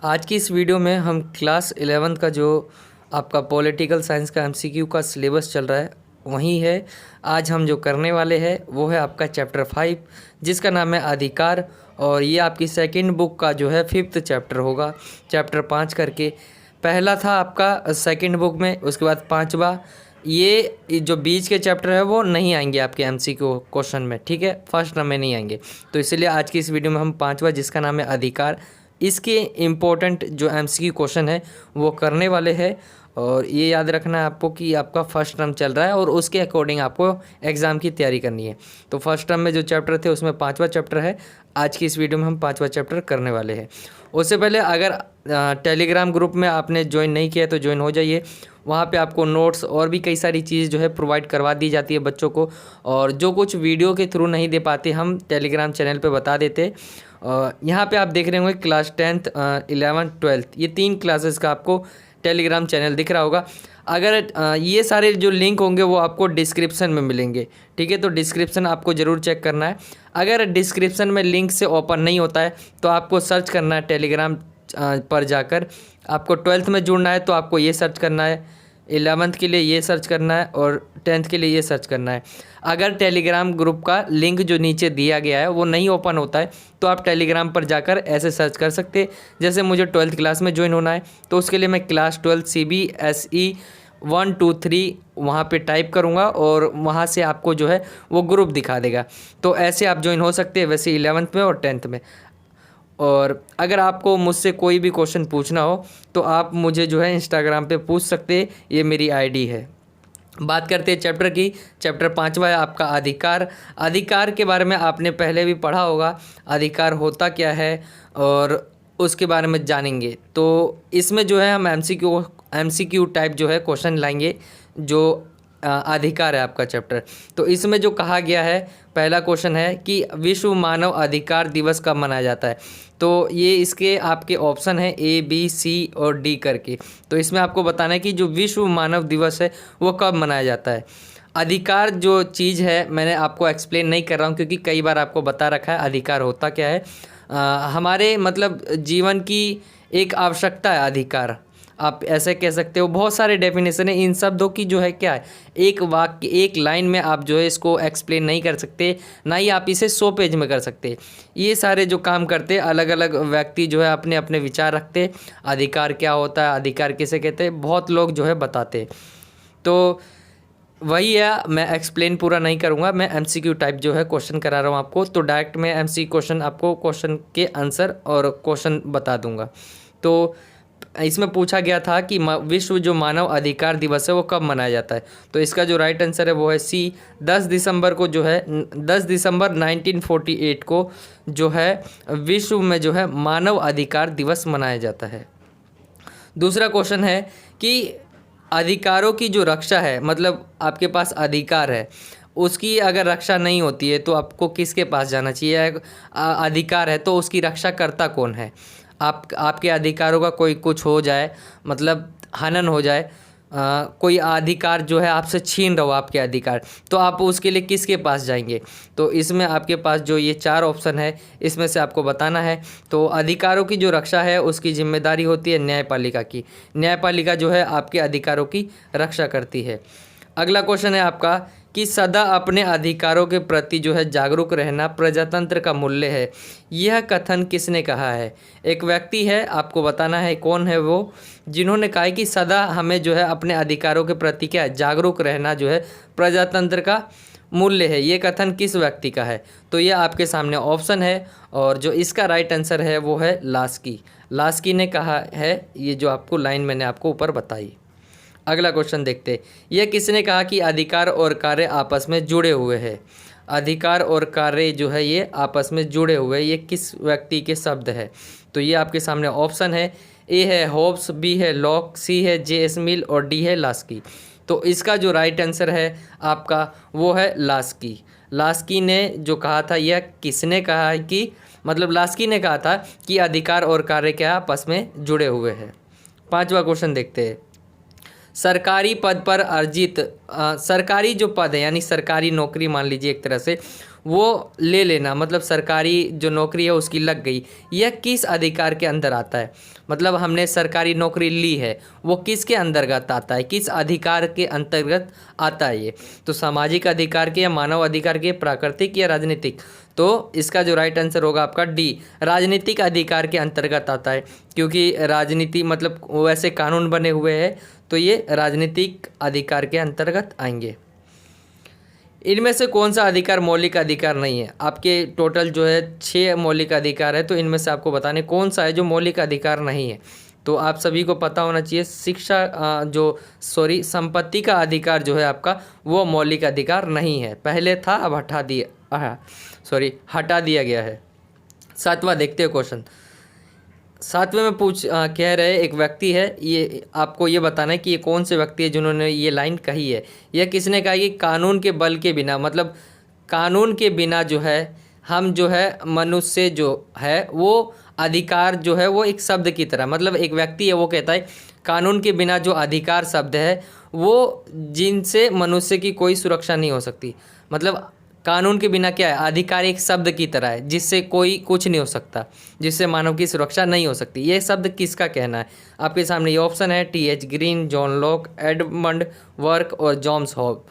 आज की इस वीडियो में हम क्लास 11th का जो आपका पॉलिटिकल साइंस का एमसीक्यू का सिलेबस चल रहा है वही है। आज हम जो करने वाले हैं वो है आपका चैप्टर 5 जिसका नाम है अधिकार, और ये आपकी सेकंड बुक का जो है 5th चैप्टर होगा। चैप्टर 5 करके पहला था आपका सेकंड बुक में, उसके बाद 5वां। ये जो बीच के चैप्टर है वो नहीं आएंगे आपके एमसीक्यू क्वेश्चन में, ठीक है, फर्स्ट टर्म में नहीं आएंगे। तो इसलिए आज की इस वीडियो में हम 5वां जिसका नाम है अधिकार, इसके इम्पोर्टेंट जो एमसीक्यू क्वेश्चन है वो करने वाले हैं। और ये याद रखना है आपको कि आपका फर्स्ट टर्म चल रहा है और उसके अकॉर्डिंग आपको एग्ज़ाम की तैयारी करनी है। तो फर्स्ट टर्म में जो चैप्टर थे उसमें 5वां चैप्टर है। आज की इस वीडियो में हम 5वां चैप्टर करने वाले हैं। उससे पहले अगर टेलीग्राम ग्रुप में आपने ज्वाइन नहीं किया तो ज्वाइन हो जाइए। वहाँ पे आपको नोट्स और भी कई सारी चीज़ जो है प्रोवाइड करवा दी जाती है बच्चों को, और जो कुछ वीडियो के थ्रू नहीं दे पाते हम टेलीग्राम चैनल पे बता देते। यहाँ पे आप देख रहे होंगे क्लास 10th 11th 12th ये 3 क्लासेस का आपको टेलीग्राम चैनल दिख रहा होगा। अगर ये सारे जो लिंक होंगे वो आपको डिस्क्रिप्शन में मिलेंगे, ठीक है। तो डिस्क्रिप्शन आपको ज़रूर चेक करना है। अगर डिस्क्रिप्शन में लिंक से ओपन नहीं होता है तो आपको सर्च करना है टेलीग्राम पर जाकर। आपको 12th में जुड़ना है तो आपको ये सर्च करना है, 11th के लिए ये सर्च करना है और 10th के लिए ये सर्च करना है। अगर टेलीग्राम ग्रुप का लिंक जो नीचे दिया गया है वो नहीं ओपन होता है तो आप टेलीग्राम पर जाकर ऐसे सर्च कर सकते हैं। जैसे मुझे 12th क्लास में ज्वाइन होना है तो उसके लिए मैं क्लास 12 CBSE 1 2 3 वहाँ पे टाइप करूँगा और वहाँ से आपको जो है वो ग्रुप दिखा देगा। तो ऐसे आप ज्वाइन हो सकते हैं, वैसे 11th में और 10th में। और अगर आपको मुझसे कोई भी क्वेश्चन पूछना हो तो आप मुझे जो है इंस्टाग्राम पे पूछ सकते हैं, ये मेरी आईडी है। बात करते हैं चैप्टर की। चैप्टर 5वां है आपका अधिकार। अधिकार के बारे में आपने पहले भी पढ़ा होगा, अधिकार होता क्या है और उसके बारे में जानेंगे। तो इसमें जो है हम एमसीक्यू टाइप जो है क्वेश्चन लाएंगे जो अधिकार है आपका चैप्टर। तो इसमें जो कहा गया है, पहला क्वेश्चन है कि विश्व मानव अधिकार दिवस कब मनाया जाता है। तो ये इसके आपके ऑप्शन है A B C और D करके। तो इसमें आपको बताना है कि जो विश्व मानव दिवस है वो कब मनाया जाता है। अधिकार जो चीज़ है मैंने आपको एक्सप्लेन नहीं कर रहा हूँ क्योंकि कई बार आपको बता रखा है अधिकार होता क्या है। हमारे मतलब जीवन की एक आवश्यकता है अधिकार, आप ऐसे कह सकते हो। बहुत सारे डेफिनेशन है इन शब्दों की, जो है क्या है, एक वाक्य एक लाइन में आप जो है इसको एक्सप्लेन नहीं कर सकते, ना ही आप इसे 100 पेज में कर सकते। ये सारे जो काम करते अलग अलग व्यक्ति जो है अपने अपने विचार रखते। अधिकार क्या होता है, अधिकार किसे कहते हैं, बहुत लोग जो है बताते। तो वही है, मैं एक्सप्लेन पूरा नहीं करूँगा, मैं MCQ टाइप जो है क्वेश्चन करा रहा हूँ आपको। तो डायरेक्ट मैं MCQ क्वेश्चन आपको क्वेश्चन के आंसर और क्वेश्चन बता दूँगा। तो इसमें पूछा गया था कि विश्व जो मानव अधिकार दिवस है वो कब मनाया जाता है। तो इसका जो राइट आंसर है वो है C, 10 दिसंबर को जो है 10 दिसंबर 1948 को जो है विश्व में जो है मानव अधिकार दिवस मनाया जाता है। दूसरा क्वेश्चन है कि अधिकारों की जो रक्षा है, मतलब आपके पास अधिकार है, उसकी अगर रक्षा नहीं होती है तो आपको किसके पास जाना चाहिए। अधिकार है तो उसकी रक्षा करता कौन है। आपके अधिकारों का कोई कुछ हो जाए, मतलब हनन हो जाए, कोई अधिकार जो है आपसे छीन रहा हो आपके अधिकार, तो आप उसके लिए किसके पास जाएंगे। तो इसमें आपके पास जो ये 4 ऑप्शन है इसमें से आपको बताना है। तो अधिकारों की जो रक्षा है उसकी जिम्मेदारी होती है न्यायपालिका की। न्यायपालिका जो है आपके अधिकारों की रक्षा करती है। अगला क्वेश्चन है आपका कि सदा अपने अधिकारों के प्रति जो है जागरूक रहना प्रजातंत्र का मूल्य है। यह कथन किसने कहा है। एक व्यक्ति है, आपको बताना है कौन है वो, जिन्होंने कहा है कि सदा हमें जो है अपने अधिकारों के प्रति क्या है, जागरूक रहना जो है प्रजातंत्र का मूल्य है। ये कथन किस व्यक्ति का है। तो ये आपके सामने ऑप्शन है और जो इसका राइट आंसर है वो है लास्की। लास्की ने कहा है ये जो आपको लाइन मैंने आपको ऊपर बताई। अगला क्वेश्चन देखते हैं, यह किसने कहा कि अधिकार और कार्य आपस में जुड़े हुए हैं। अधिकार और कार्य जो है ये आपस में जुड़े हुए, ये किस व्यक्ति के शब्द है। तो ये आपके सामने ऑप्शन है, A है होब्स, B है लॉक, C है J.S. मिल और D है लास्की। तो इसका जो राइट आंसर है आपका वो है लास्की। लास्की ने जो कहा था, यह किसने कहा है कि, मतलब लास्की ने कहा था कि अधिकार और कार्य क्या आपस में जुड़े हुए हैं। 5वां क्वेश्चन देखते हैं, सरकारी पद पर अर्जित सरकारी जो पद है यानी सरकारी नौकरी मान लीजिए एक तरह से, वो ले लेना, मतलब सरकारी जो नौकरी है उसकी लग गई, यह किस अधिकार के अंदर आता है? मतलब हमने सरकारी नौकरी ली है, वो किसके अंतर्गत आता है, किस अधिकार के अंतर्गत आता है ये? तो सामाजिक अधिकार के, या मानव अधिकार के, प्राकृतिक या राजनीतिक? तो इसका जो राइट आंसर होगा आपका डी, राजनीतिक अधिकार के अंतर्गत आता है, क्योंकि राजनीति मतलब वैसे कानून बने हुए हैं, तो ये राजनीतिक अधिकार के अंतर्गत आएंगे। इनमें से कौन सा अधिकार मौलिक अधिकार नहीं है? आपके टोटल जो है 6 मौलिक अधिकार है, तो इनमें से आपको बताने कौन सा है जो मौलिक अधिकार नहीं है। तो आप सभी को पता होना चाहिए, संपत्ति का अधिकार जो है आपका, वो मौलिक अधिकार नहीं है। पहले था, अब हटा दिया गया है। 7वां देखते हैं क्वेश्चन। 7वें में कह रहे एक व्यक्ति है, ये आपको ये बताना है कि ये कौन से व्यक्ति है जिन्होंने ये लाइन कही है। यह किसने कहा कि कानून के बल के बिना, मतलब कानून के बिना जो है हम जो है मनुष्य जो है वो अधिकार जो है वो एक शब्द की तरह, मतलब एक व्यक्ति है वो कहता है कानून के बिना जो अधिकार शब्द है वो जिनसे मनुष्य की कोई सुरक्षा नहीं हो सकती। मतलब कानून के बिना क्या है, अधिकार एक शब्द की तरह है जिससे कोई कुछ नहीं हो सकता, जिससे मानव की सुरक्षा नहीं हो सकती। ये शब्द किसका कहना है? आपके सामने ये ऑप्शन है, TH. Green, John Locke, Edmund work और जॉन्स हॉब।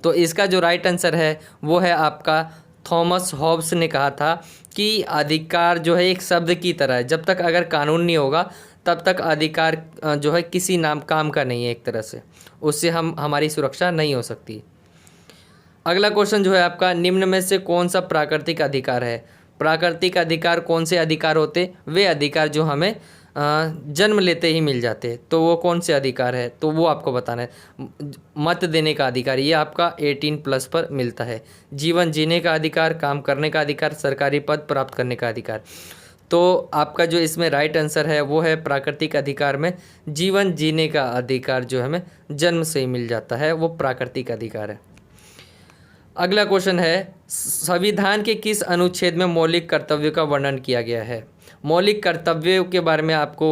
तो इसका जो राइट आंसर है वो है आपका थॉमस हॉब्स ने कहा था कि अधिकार जो है एक शब्द की तरह है, जब तक अगर कानून नहीं होगा तब तक अधिकार जो है किसी नाम काम का नहीं है, एक तरह से उससे हमारी सुरक्षा नहीं हो सकती। अगला क्वेश्चन जो है आपका, निम्न में से कौन सा प्राकृतिक अधिकार है? प्राकृतिक अधिकार कौन से अधिकार होते? वे अधिकार जो हमें जन्म लेते ही मिल जाते हैं। तो वो कौन से अधिकार है? तो वो आपको बताना है। मत देने का अधिकार, ये आपका 18+ पर मिलता है। जीवन जीने का अधिकार, काम करने का अधिकार, सरकारी पद प्राप्त करने का अधिकार। तो आपका जो इसमें राइट आंसर है वो है प्राकृतिक अधिकार में जीवन जीने का अधिकार जो हमें जन्म से ही मिल जाता है, वो प्राकृतिक अधिकार है। अगला क्वेश्चन है, संविधान के किस अनुच्छेद में मौलिक कर्तव्यों का वर्णन किया गया है? मौलिक कर्तव्यों के बारे में आपको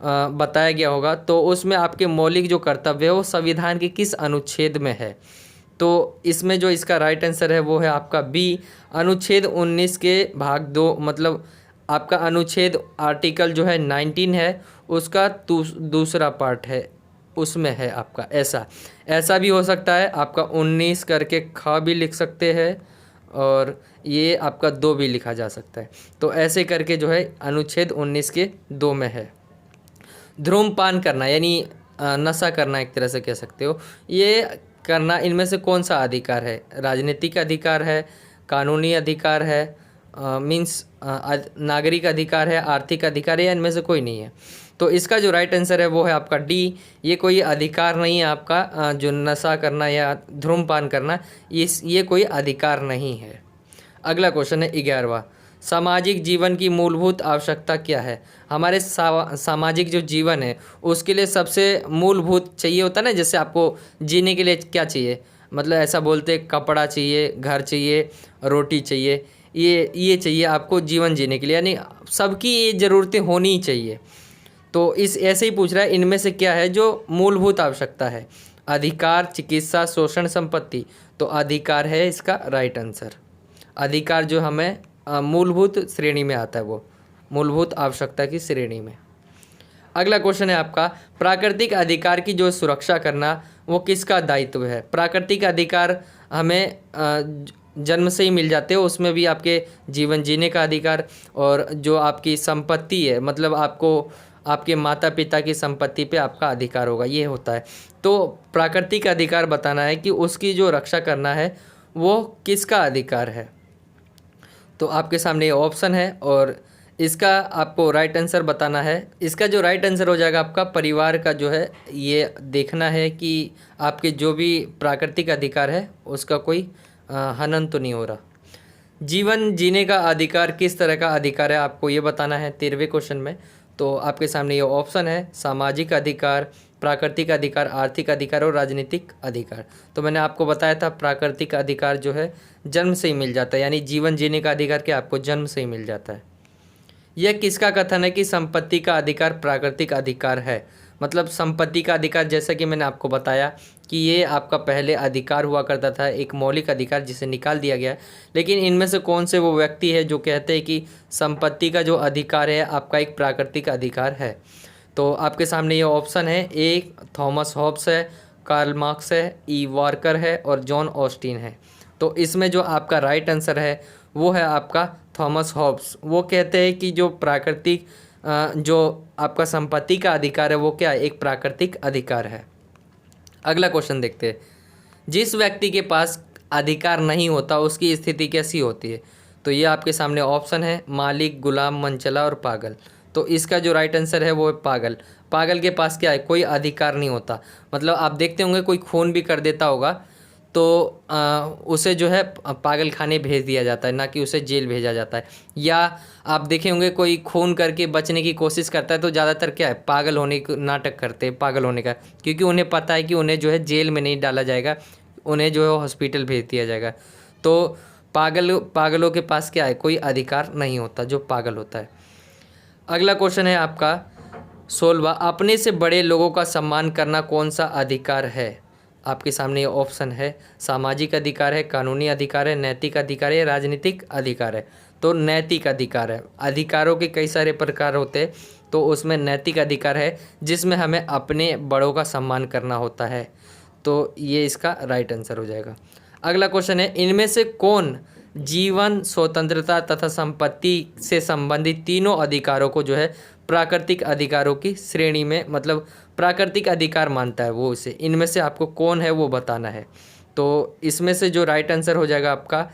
बताया गया होगा, तो उसमें आपके मौलिक जो कर्तव्य है वो संविधान के किस अनुच्छेद में है? तो इसमें जो इसका राइट आंसर है वो है आपका बी, अनुच्छेद 19 के भाग 2, मतलब आपका अनुच्छेद आर्टिकल जो है 19 है, उसका दूसरा पार्ट है, उसमें है आपका। ऐसा भी हो सकता है, आपका 19 करके ख भी लिख सकते हैं और ये आपका 2 भी लिखा जा सकता है। तो ऐसे करके जो है अनुच्छेद 19 के 2 में है। धूम्रपान करना यानी नशा करना, एक तरह से कह सकते हो, ये करना इनमें से कौन सा अधिकार है? राजनीतिक अधिकार है, कानूनी अधिकार है, नागरिक अधिकार है, आर्थिक अधिकार है, या इनमें से कोई नहीं है? तो इसका जो राइट आंसर है वो है आपका डी, ये कोई अधिकार नहीं है आपका, जो नशा करना या धूम्रपान करना, ये कोई अधिकार नहीं है। अगला क्वेश्चन है 11वां, सामाजिक जीवन की मूलभूत आवश्यकता क्या है? हमारे सामाजिक जो जीवन है उसके लिए सबसे मूलभूत चाहिए होता है ना, जैसे आपको जीने के लिए क्या चाहिए, मतलब ऐसा बोलते कपड़ा चाहिए, घर चाहिए, रोटी चाहिए, ये चाहिए आपको जीवन जीने के लिए, यानी सबकी ये ज़रूरतें होनी ही चाहिए। तो इस ऐसे ही पूछ रहा है, इनमें से क्या है जो मूलभूत आवश्यकता है? अधिकार, चिकित्सा, शोषण, संपत्ति। तो अधिकार है इसका राइट आंसर। अधिकार जो हमें मूलभूत श्रेणी में आता है, वो मूलभूत आवश्यकता की श्रेणी में। अगला क्वेश्चन है आपका, प्राकृतिक अधिकार की जो सुरक्षा करना वो किसका दायित्व है? प्राकृतिक अधिकार हमें जन्म से ही मिल जाते हैं, उसमें भी आपके जीवन जीने का अधिकार और जो आपकी संपत्ति है, मतलब आपको आपके माता पिता की संपत्ति पे आपका अधिकार होगा, ये होता है। तो प्राकृतिक अधिकार बताना है कि उसकी जो रक्षा करना है वो किसका अधिकार है। तो आपके सामने ये ऑप्शन है और इसका आपको राइट आंसर बताना है। इसका जो राइट आंसर हो जाएगा आपका परिवार का जो है, ये देखना है कि आपके जो भी प्राकृतिक अधिकार है उसका कोई हनन तो नहीं हो रहा। जीवन जीने का अधिकार किस तरह का अधिकार है आपको ये बताना है 13वें क्वेश्चन में। तो आपके सामने ये ऑप्शन है, सामाजिक अधिकार, प्राकृतिक अधिकार, आर्थिक अधिकार और राजनीतिक अधिकार। तो मैंने आपको बताया था प्राकृतिक अधिकार जो है जन्म से ही मिल जाता है, यानी जीवन जीने का अधिकार क्या आपको जन्म से ही मिल जाता है। यह किसका कथन है कि संपत्ति का अधिकार प्राकृतिक अधिकार है? मतलब संपत्ति का अधिकार, जैसा कि मैंने आपको बताया कि ये आपका पहले अधिकार हुआ करता था, एक मौलिक अधिकार जिसे निकाल दिया गया है। लेकिन इनमें से कौन से वो व्यक्ति है जो कहते हैं कि संपत्ति का जो अधिकार है आपका एक प्राकृतिक अधिकार है? तो आपके सामने ये ऑप्शन है, ए थॉमस हॉब्स है, कार्ल मार्क्स है, ई वार्कर है और जॉन ऑस्टिन है। तो इसमें जो आपका राइट आंसर है वो है आपका थॉमस हॉब्स। वो कहते हैं कि जो प्राकृतिक जो आपका संपत्ति का अधिकार है वो क्या है, एक प्राकृतिक अधिकार है। अगला क्वेश्चन देखते हैं, जिस व्यक्ति के पास अधिकार नहीं होता उसकी स्थिति कैसी होती है? तो ये आपके सामने ऑप्शन है, मालिक, गुलाम, मनचला और पागल। तो इसका जो राइट आंसर है वो है पागल। पागल के पास क्या है, कोई अधिकार नहीं होता। मतलब आप देखते होंगे कोई खून भी कर देता होगा तो उसे जो है पागल खाने भेज दिया जाता है, ना कि उसे जेल भेजा जाता है। या आप देखे होंगे कोई खून करके बचने की कोशिश करता है तो ज़्यादातर क्या है, पागल होने का नाटक करते हैं, पागल होने का, क्योंकि उन्हें पता है कि उन्हें जो है जेल में नहीं डाला जाएगा, उन्हें जो है हॉस्पिटल भेज दिया जाएगा। तो पागलों के पास क्या है, कोई अधिकार नहीं होता, जो पागल होता है। अगला क्वेश्चन है आपका 16वां, अपने से बड़े लोगों का सम्मान करना कौन सा अधिकार है? आपके सामने ये ऑप्शन है, सामाजिक अधिकार है, कानूनी अधिकार है, नैतिक अधिकार है, राजनीतिक अधिकार है। तो नैतिक अधिकार है। अधिकारों के कई सारे प्रकार होते हैं, तो उसमें नैतिक अधिकार है जिसमें हमें अपने बड़ों का सम्मान करना होता है। तो ये इसका राइट आंसर हो जाएगा। अगला क्वेश्चन है, इनमें से कौन जीवन, स्वतंत्रता तथा संपत्ति से संबंधित तीनों अधिकारों को जो है प्राकृतिक अधिकारों की श्रेणी में, मतलब प्राकृतिक अधिकार मानता है वो इसे? इनमें से आपको कौन है वो बताना है। तो इसमें से जो राइट आंसर हो जाएगा आपका,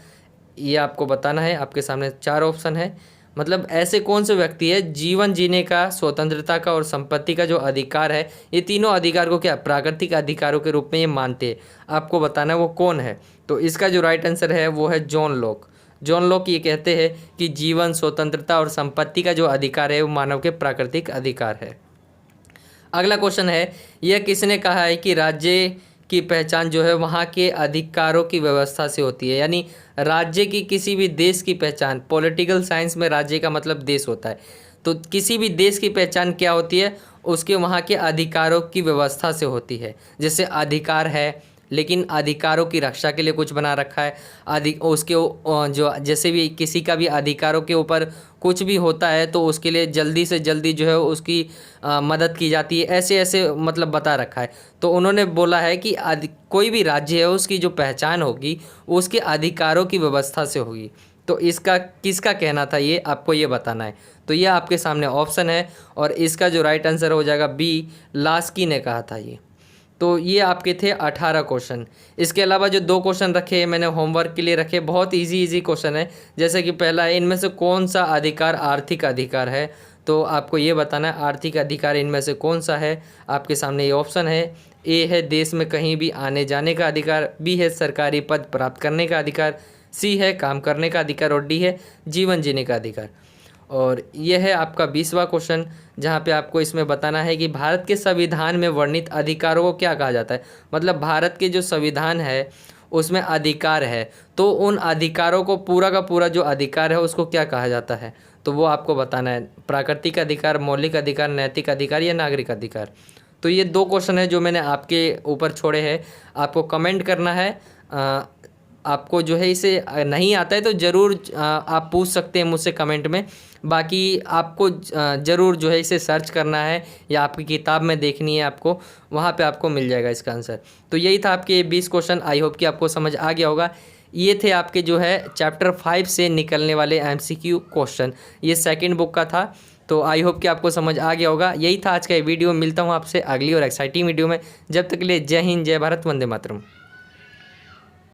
ये आपको बताना है। आपके सामने 4 ऑप्शन है, मतलब ऐसे कौन से व्यक्ति है जीवन जीने का, स्वतंत्रता का और संपत्ति का जो अधिकार है, ये तीनों अधिकार को क्या प्राकृतिक अधिकारों के रूप में ये मानते हैं। आपको बताना है वो कौन है। तो इसका जो राइट आंसर है वो है जॉन लॉक। जॉन लॉक ये कहते हैं कि जीवन, स्वतंत्रता और संपत्ति का जो अधिकार है वो मानव के प्राकृतिक अधिकार है। अगला क्वेश्चन है, यह किसने कहा है कि राज्य की पहचान जो है वहाँ के अधिकारों की व्यवस्था से होती है? यानी राज्य की, किसी भी देश की पहचान, पॉलिटिकल साइंस में राज्य का मतलब देश होता है, तो किसी भी देश की पहचान क्या होती है, उसके वहाँ के अधिकारों की व्यवस्था से होती है। जैसे अधिकार है लेकिन अधिकारों की रक्षा के लिए कुछ बना रखा है, उसके जो जैसे भी किसी का भी अधिकारों के ऊपर कुछ भी होता है तो उसके लिए जल्दी से जल्दी जो है उसकी मदद की जाती है, ऐसे ऐसे मतलब बता रखा है। तो उन्होंने बोला है कि कोई भी राज्य है उसकी जो पहचान होगी उसके अधिकारों की व्यवस्था से होगी। तो इसका किसका कहना था ये आपको ये बताना है। तो ये आपके सामने ऑप्शन है और इसका जो राइट आंसर हो जाएगा बी, लास्की ने कहा था ये। तो ये आपके थे 18 क्वेश्चन। इसके अलावा जो 2 क्वेश्चन रखे मैंने होमवर्क के लिए रखे, बहुत इजी क्वेश्चन है। जैसे कि पहला है, इनमें से कौन सा अधिकार आर्थिक अधिकार है? तो आपको ये बताना है आर्थिक अधिकार इनमें से कौन सा है। आपके सामने ये ऑप्शन है, ए है देश में कहीं भी आने जाने का अधिकार, बी है सरकारी पद प्राप्त करने का अधिकार, सी है काम करने का अधिकार और डी है जीवन जीने का अधिकार। और यह है आपका 20वां क्वेश्चन, जहाँ पे आपको इसमें बताना है कि भारत के संविधान में वर्णित अधिकारों को क्या कहा जाता है। मतलब भारत के जो संविधान है उसमें अधिकार है, तो उन अधिकारों को पूरा का पूरा जो अधिकार है उसको क्या कहा जाता है, तो वो आपको बताना है। प्राकृतिक अधिकार, मौलिक अधिकार, नैतिक अधिकार या नागरिक अधिकार। तो ये 2 क्वेश्चन है जो मैंने आपके ऊपर छोड़े हैं, आपको कमेंट करना है। आपको जो है इसे नहीं आता है तो ज़रूर आप पूछ सकते हैं मुझसे कमेंट में। बाकी आपको ज़रूर जो है इसे सर्च करना है या आपकी किताब में देखनी है, आपको वहाँ पे आपको मिल जाएगा इसका आंसर। तो यही था आपके 20 क्वेश्चन। आई होप कि आपको समझ आ गया होगा। ये थे आपके जो है चैप्टर 5 से निकलने वाले MCQ क्वेश्चन। ये सेकंड बुक का था, तो आई होप कि आपको समझ आ गया होगा। यही था आज का ये वीडियो। मिलता हूँ आपसे अगली और एक्साइटिंग वीडियो में। जब तक के लिए जय हिंद, जय भारत, वंदे मातरम।